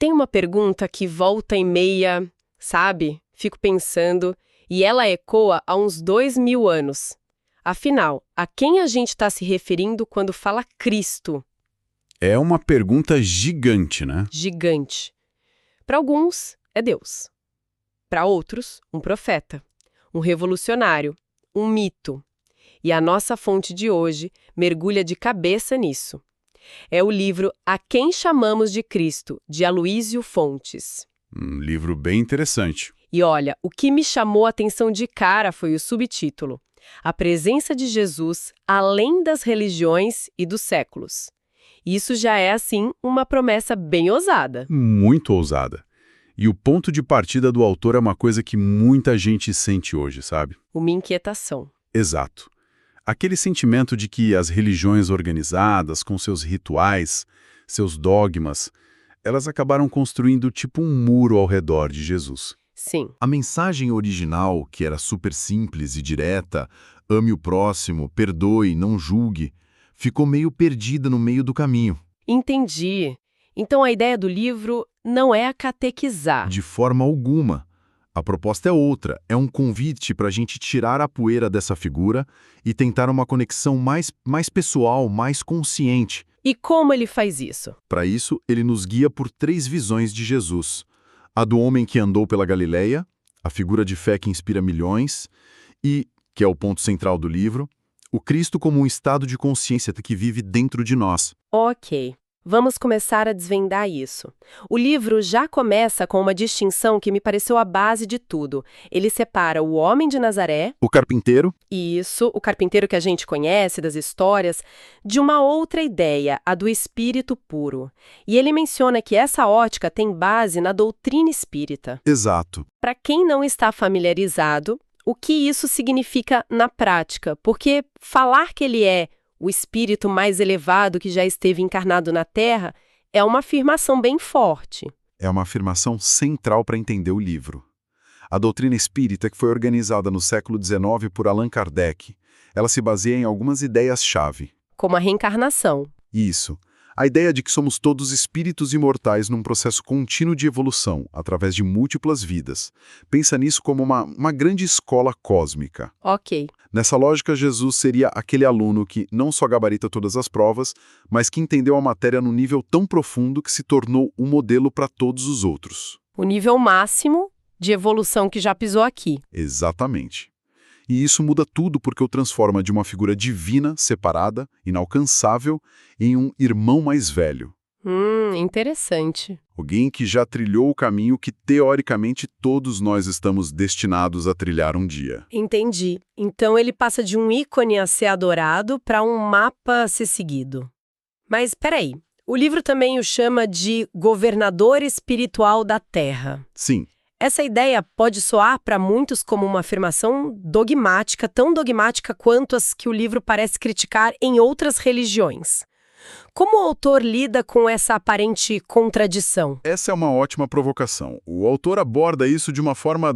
Tem uma pergunta que volta e meia, sabe? Fico pensando, e ela ecoa há uns 2000 anos. Afinal, a quem a gente está se referindo quando fala Cristo? É uma pergunta gigante, né? Gigante. Para alguns, é Deus. Para outros, um profeta, um revolucionário, um mito. E a nossa fonte de hoje mergulha de cabeça nisso. É o livro A Quem Chamamos de Cristo, de Aloísio Fontes. Um livro bem interessante. E olha, o que me chamou a atenção de cara foi o subtítulo: A Presença de Jesus Além das Religiões e dos Séculos. Isso já é, assim, uma promessa bem ousada. Muito ousada. E o ponto de partida do autor é uma coisa que muita gente sente hoje, sabe? Uma inquietação. Exato. Aquele sentimento de que as religiões organizadas, com seus rituais, seus dogmas, elas acabaram construindo tipo um muro ao redor de Jesus. Sim. A mensagem original, que era super simples e direta, ame o próximo, perdoe, não julgue, ficou meio perdida no meio do caminho. Entendi. Então a ideia do livro não é a catequizar. De forma alguma. A proposta é outra, é um convite para a gente tirar a poeira dessa figura e tentar uma conexão mais pessoal, mais consciente. E como ele faz isso? Para isso, ele nos guia por 3 visões de Jesus. A do homem que andou pela Galileia, a figura de fé que inspira milhões, e, que é o ponto central do livro, o Cristo como um estado de consciência que vive dentro de nós. Ok. Vamos começar a desvendar isso. O livro já começa com uma distinção que me pareceu a base de tudo. Ele separa o homem de Nazaré, O carpinteiro, isso, o carpinteiro que a gente conhece das histórias, de uma outra ideia, a do espírito puro. E ele menciona que essa ótica tem base na doutrina espírita. exato. Para quem não está familiarizado, o que isso significa na prática? Porque falar que ele é o espírito mais elevado que já esteve encarnado na Terra é uma afirmação bem forte. É uma afirmação central para entender o livro. A doutrina espírita, que foi organizada no século XIX por Allan Kardec, ela se baseia em algumas ideias-chave. Como a reencarnação. Isso. A ideia de que somos todos espíritos imortais num processo contínuo de evolução, através de múltiplas vidas. Pensa nisso como uma grande escola cósmica. Ok. Nessa lógica, Jesus seria aquele aluno que não só gabarita todas as provas, mas que entendeu a matéria num nível tão profundo que se tornou um modelo para todos os outros. O nível máximo de evolução que já pisou aqui. Exatamente. E isso muda tudo porque o transforma de uma figura divina, separada, inalcançável, em um irmão mais velho. Interessante. Alguém que já trilhou o caminho que, teoricamente, todos nós estamos destinados a trilhar um dia. Entendi. Então ele passa de um ícone a ser adorado para um mapa a ser seguido. Mas peraí, o livro também o chama de governador espiritual da Terra. Sim. Essa ideia pode soar para muitos como uma afirmação dogmática, tão dogmática quanto as que o livro parece criticar em outras religiões. Como o autor lida com essa aparente contradição? Essa é uma ótima provocação. O autor aborda isso de uma forma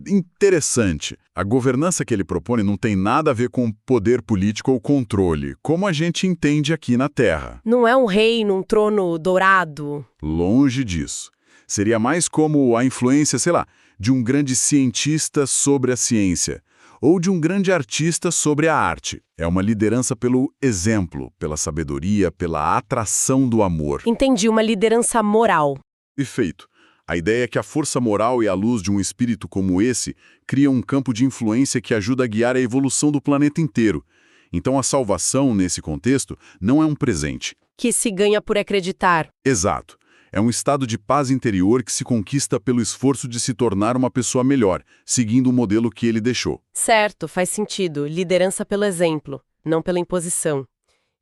interessante. A governança que ele propõe não tem nada a ver com poder político ou controle, como a gente entende aqui na Terra. Não é um rei num trono dourado? Longe disso. Seria mais como a influência, sei lá, de um grande cientista sobre a ciência, ou de um grande artista sobre a arte. É uma liderança pelo exemplo, pela sabedoria, pela atração do amor. Entendi, uma liderança moral. Perfeito. A ideia é que a força moral e a luz de um espírito como esse criam um campo de influência que ajuda a guiar a evolução do planeta inteiro. Então a salvação, nesse contexto, não é um presente. Que se ganha por acreditar. Exato. É um estado de paz interior que se conquista pelo esforço de se tornar uma pessoa melhor, seguindo o modelo que ele deixou. Certo, faz sentido. Liderança pelo exemplo, não pela imposição.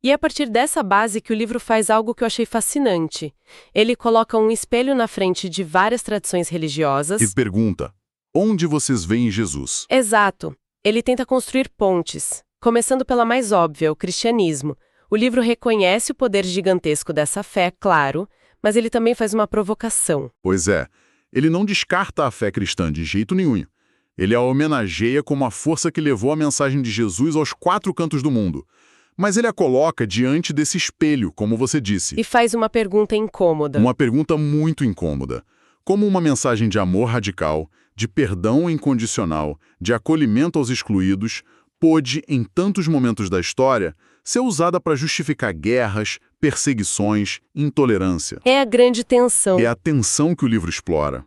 E é a partir dessa base que o livro faz algo que eu achei fascinante. Ele coloca um espelho na frente de várias tradições religiosas. E pergunta, onde vocês veem Jesus? Exato. Ele tenta construir pontes, começando pela mais óbvia, o cristianismo. O livro reconhece o poder gigantesco dessa fé, claro, mas ele também faz uma provocação. Pois é, ele não descarta a fé cristã de jeito nenhum. Ele a homenageia como a força que levou a mensagem de Jesus aos 4 cantos do mundo. Mas ele a coloca diante desse espelho, como você disse. E faz uma pergunta incômoda. Uma pergunta muito incômoda. Como uma mensagem de amor radical, de perdão incondicional, de acolhimento aos excluídos, pôde, em tantos momentos da história, ser usada para justificar guerras, perseguições, intolerância. É a grande tensão. É a tensão que o livro explora.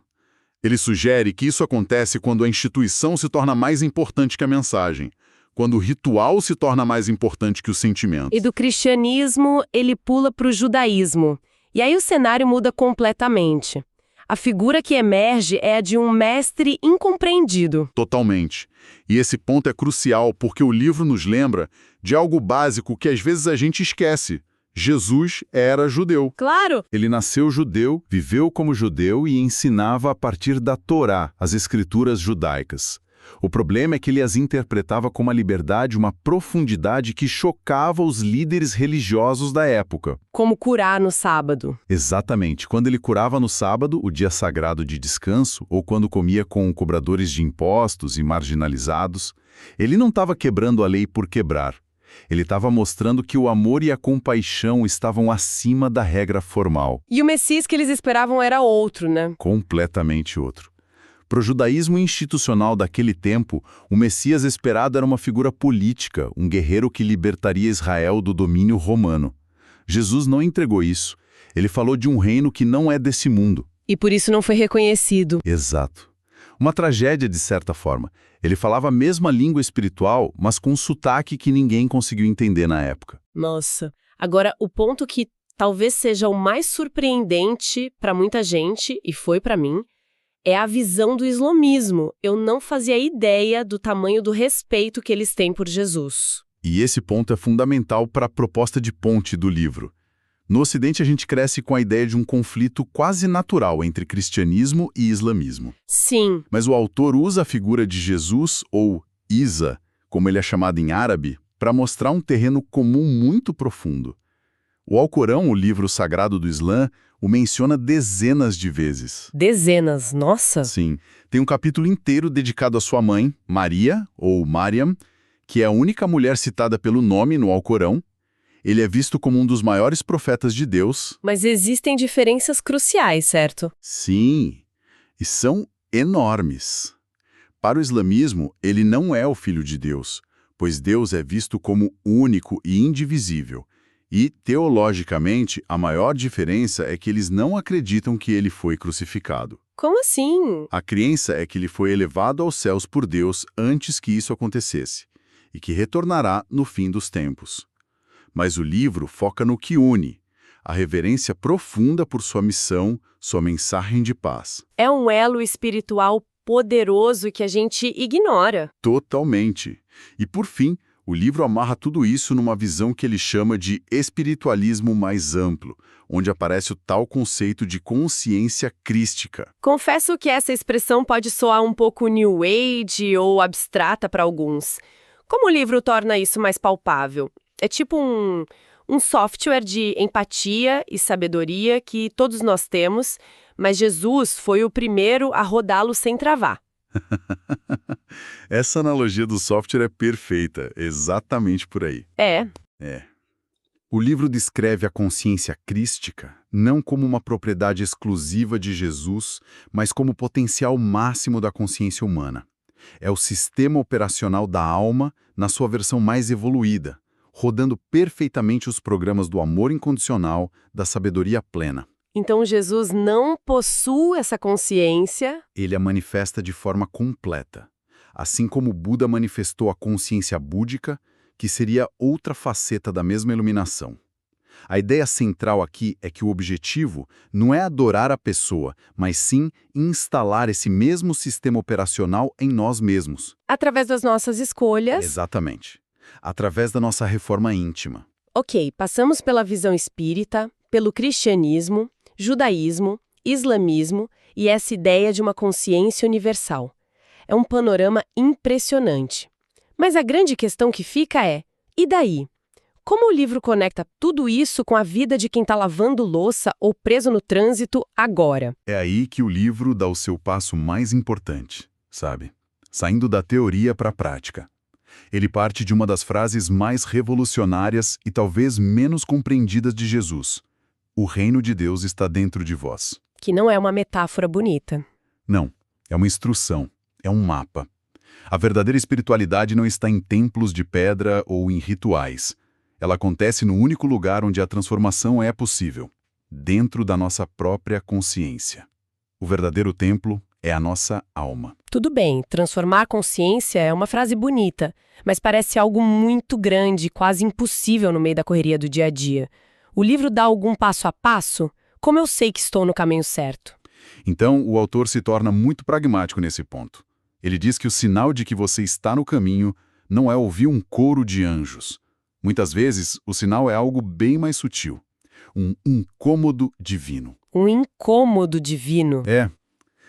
Ele sugere que isso acontece quando a instituição se torna mais importante que a mensagem, quando o ritual se torna mais importante que o sentimento. E do cristianismo, ele pula para o judaísmo. E aí o cenário muda completamente. A figura que emerge é a de um mestre incompreendido. Totalmente. E esse ponto é crucial porque o livro nos lembra de algo básico que às vezes a gente esquece. Jesus era judeu. Claro! Ele nasceu judeu, viveu como judeu e ensinava a partir da Torá, as escrituras judaicas. O problema é que ele as interpretava com uma liberdade, uma profundidade que chocava os líderes religiosos da época. Como curar no sábado. Exatamente. Quando ele curava no sábado, o dia sagrado de descanso, ou quando comia com cobradores de impostos e marginalizados, ele não estava quebrando a lei por quebrar. Ele estava mostrando que o amor e a compaixão estavam acima da regra formal. E o Messias que eles esperavam era outro, né? Completamente outro. Para o judaísmo institucional daquele tempo, o Messias esperado era uma figura política, um guerreiro que libertaria Israel do domínio romano. Jesus não entregou isso. Ele falou de um reino que não é desse mundo. E por isso não foi reconhecido. Exato. Uma tragédia, de certa forma. Ele falava a mesma língua espiritual, mas com um sotaque que ninguém conseguiu entender na época. Nossa. Agora, o ponto que talvez seja o mais surpreendente para muita gente, e foi para mim, é a visão do islamismo. Eu não fazia ideia do tamanho do respeito que eles têm por Jesus. E esse ponto é fundamental para a proposta de ponte do livro. No Ocidente, a gente cresce com a ideia de um conflito quase natural entre cristianismo e islamismo. Sim. Mas o autor usa a figura de Jesus, ou Isa, como ele é chamado em árabe, para mostrar um terreno comum muito profundo. O Alcorão, o livro sagrado do Islã, o menciona dezenas de vezes. Dezenas, nossa! Sim. Tem um capítulo inteiro dedicado à sua mãe, Maria, ou Maryam, que é a única mulher citada pelo nome no Alcorão. Ele é visto como um dos maiores profetas de Deus. Mas existem diferenças cruciais, certo? Sim, e são enormes. Para o islamismo, ele não é o Filho de Deus, pois Deus é visto como único e indivisível. E, teologicamente, a maior diferença é que eles não acreditam que ele foi crucificado. Como assim? A crença é que ele foi elevado aos céus por Deus antes que isso acontecesse, e que retornará no fim dos tempos. Mas o livro foca no que une, a reverência profunda por sua missão, sua mensagem de paz. É um elo espiritual poderoso que a gente ignora. Totalmente. E, por fim, o livro amarra tudo isso numa visão que ele chama de espiritualismo mais amplo, onde aparece o tal conceito de consciência crística. Confesso que essa expressão pode soar um pouco New Age ou abstrata para alguns. Como o livro torna isso mais palpável? É tipo um software de empatia e sabedoria que todos nós temos, mas Jesus foi o primeiro a rodá-lo sem travar. Essa analogia do software é perfeita, exatamente por aí. É. O livro descreve a consciência crística não como uma propriedade exclusiva de Jesus, mas como o potencial máximo da consciência humana. É o sistema operacional da alma na sua versão mais evoluída, rodando perfeitamente os programas do amor incondicional, da sabedoria plena. Então Jesus não possui essa consciência. Ele a manifesta de forma completa, assim como Buda manifestou a consciência búdica, que seria outra faceta da mesma iluminação. A ideia central aqui é que o objetivo não é adorar a pessoa, mas sim instalar esse mesmo sistema operacional em nós mesmos. Através das nossas escolhas. Exatamente. Através da nossa reforma íntima. Ok, passamos pela visão espírita, pelo cristianismo, judaísmo, islamismo e essa ideia de uma consciência universal. É um panorama impressionante. Mas a grande questão que fica é, e daí? Como o livro conecta tudo isso com a vida de quem está lavando louça ou preso no trânsito agora? É aí que o livro dá o seu passo mais importante, sabe? Saindo da teoria para a prática. Ele parte de uma das frases mais revolucionárias e talvez menos compreendidas de Jesus. O reino de Deus está dentro de vós. Que não é uma metáfora bonita. Não, é uma instrução, é um mapa. A verdadeira espiritualidade não está em templos de pedra ou em rituais. Ela acontece no único lugar onde a transformação é possível, dentro da nossa própria consciência. O verdadeiro templo é a nossa alma. Tudo bem, transformar a consciência é uma frase bonita, mas parece algo muito grande, quase impossível no meio da correria do dia a dia. O livro dá algum passo a passo? Como eu sei que estou no caminho certo? Então, o autor se torna muito pragmático nesse ponto. Ele diz que o sinal de que você está no caminho não é ouvir um coro de anjos. Muitas vezes, o sinal é algo bem mais sutil. Um incômodo divino. Um incômodo divino. É.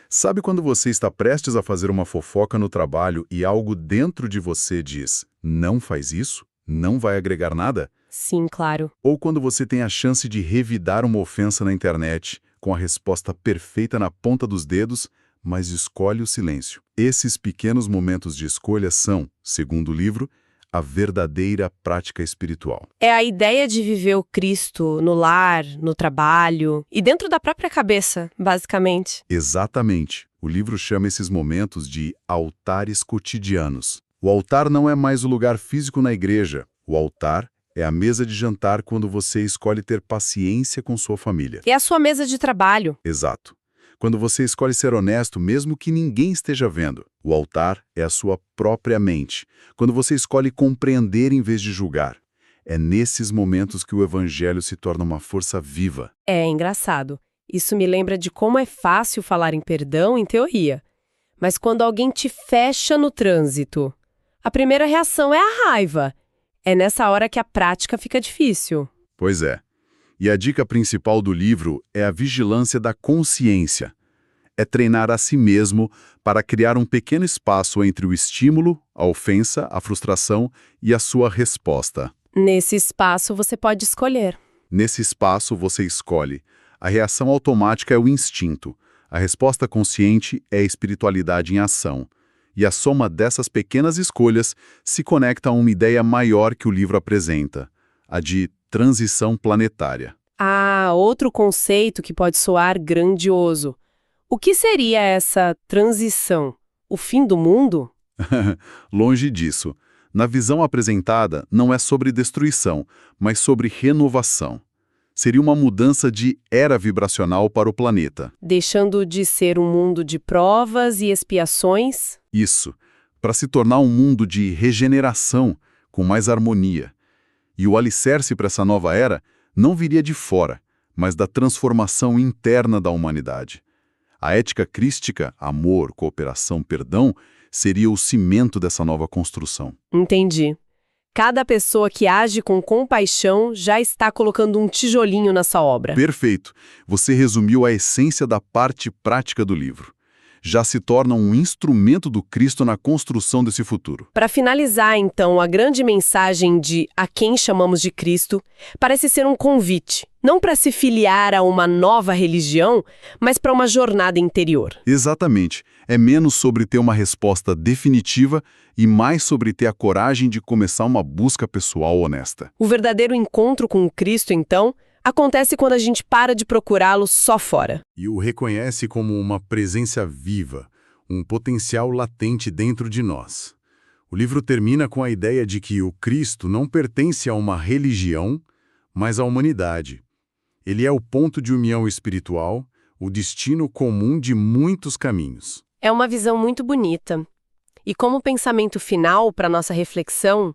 Sabe quando você está prestes a fazer uma fofoca no trabalho e algo dentro de você diz, não faz isso, não vai agregar nada? Sim, claro. Ou quando você tem a chance de revidar uma ofensa na internet, com a resposta perfeita na ponta dos dedos, mas escolhe o silêncio. Esses pequenos momentos de escolha são, segundo o livro, a verdadeira prática espiritual. É a ideia de viver o Cristo no lar, no trabalho e dentro da própria cabeça, basicamente. Exatamente. O livro chama esses momentos de altares cotidianos. O altar não é mais o lugar físico na igreja. O altar é a mesa de jantar quando você escolhe ter paciência com sua família. É a sua mesa de trabalho. Exato. Quando você escolhe ser honesto, mesmo que ninguém esteja vendo. O altar é a sua própria mente. Quando você escolhe compreender em vez de julgar. É nesses momentos que o evangelho se torna uma força viva. É engraçado. Isso me lembra de como é fácil falar em perdão em teoria. Mas quando alguém te fecha no trânsito, a primeira reação é a raiva. É nessa hora que a prática fica difícil. Pois é. E a dica principal do livro é a vigilância da consciência. É treinar a si mesmo para criar um pequeno espaço entre o estímulo, a ofensa, a frustração e a sua resposta. Nesse espaço você pode escolher. Nesse espaço você escolhe. A reação automática é o instinto. A resposta consciente é a espiritualidade em ação. E a soma dessas pequenas escolhas se conecta a uma ideia maior que o livro apresenta, a de transição planetária. Ah, outro conceito que pode soar grandioso. O que seria essa transição? O fim do mundo? Longe disso. Na visão apresentada, não é sobre destruição, mas sobre renovação. Seria uma mudança de era vibracional para o planeta. Deixando de ser um mundo de provas e expiações? Isso, para se tornar um mundo de regeneração, com mais harmonia. E o alicerce para essa nova era não viria de fora, mas da transformação interna da humanidade. A ética crística, amor, cooperação, perdão, seria o cimento dessa nova construção. Entendi. Cada pessoa que age com compaixão já está colocando um tijolinho nessa obra. Perfeito. Você resumiu a essência da parte prática do livro. Já se torna um instrumento do Cristo na construção desse futuro. Para finalizar, então, a grande mensagem de A Quem Chamamos de Cristo parece ser um convite, não para se filiar a uma nova religião, mas para uma jornada interior. Exatamente. É menos sobre ter uma resposta definitiva e mais sobre ter a coragem de começar uma busca pessoal honesta. O verdadeiro encontro com o Cristo, então, acontece quando a gente para de procurá-lo só fora. E o reconhece como uma presença viva, um potencial latente dentro de nós. O livro termina com a ideia de que o Cristo não pertence a uma religião, mas à humanidade. Ele é o ponto de união espiritual, o destino comum de muitos caminhos. É uma visão muito bonita. E como pensamento final para nossa reflexão,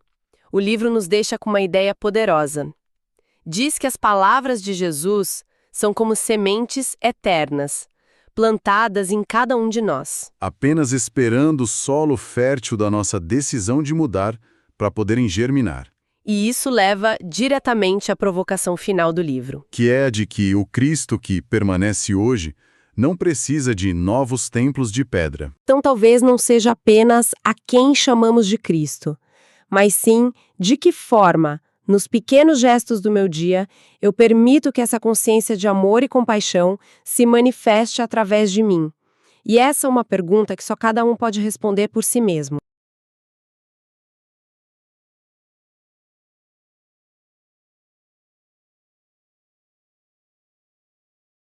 o livro nos deixa com uma ideia poderosa. Diz que as palavras de Jesus são como sementes eternas, plantadas em cada um de nós. Apenas esperando o solo fértil da nossa decisão de mudar para poderem germinar. E isso leva diretamente à provocação final do livro. Que é a de que o Cristo que permanece hoje não precisa de novos templos de pedra. Então talvez não seja apenas a quem chamamos de Cristo, mas sim de que forma, nos pequenos gestos do meu dia, eu permito que essa consciência de amor e compaixão se manifeste através de mim. E essa é uma pergunta que só cada um pode responder por si mesmo.